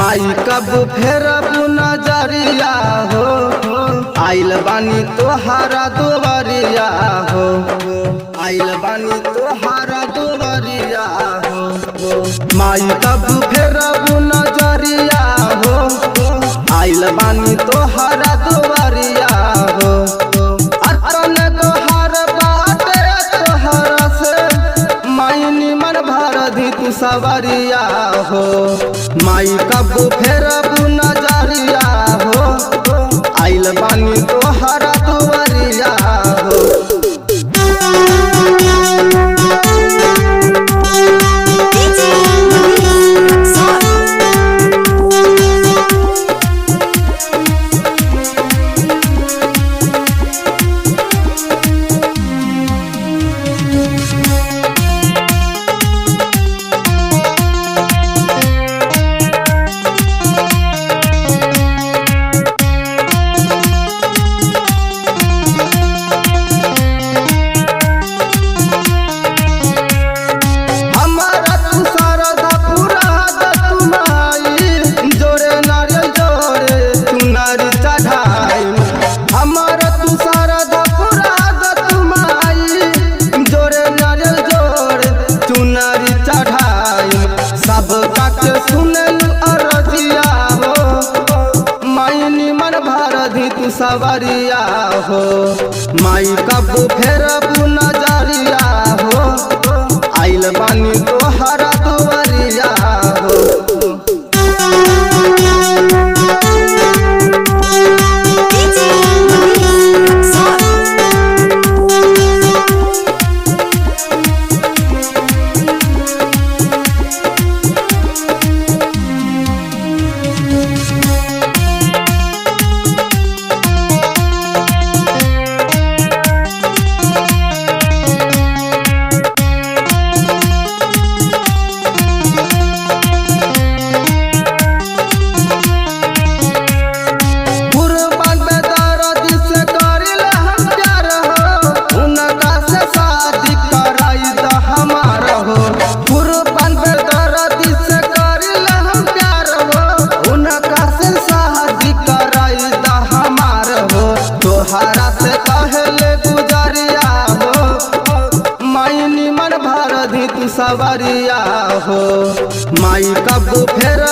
माई कब फेर नजरिया हो, आइल बानी तोहारा दुआरिया हो, आइल बानी तोहारा दुआरिया हो। माई कब फेर नजरिया हो, आइल बानी तोहारा दुआरिया हो। अतन तोहार बाटे तोहरा से माई निमन भर दी तू सवरिया हो। माई कब फेर नजरिया हो, आइल बानी तोहरा दुआरिया हो। सवरिया हो माई कब फेर नजरिया हो, आइल बानी तोहरा दुआरिया हो। तोहरा से कहले गुजरिया हो, माई निमन भर दी तू सवरिया हो। माई कब फेर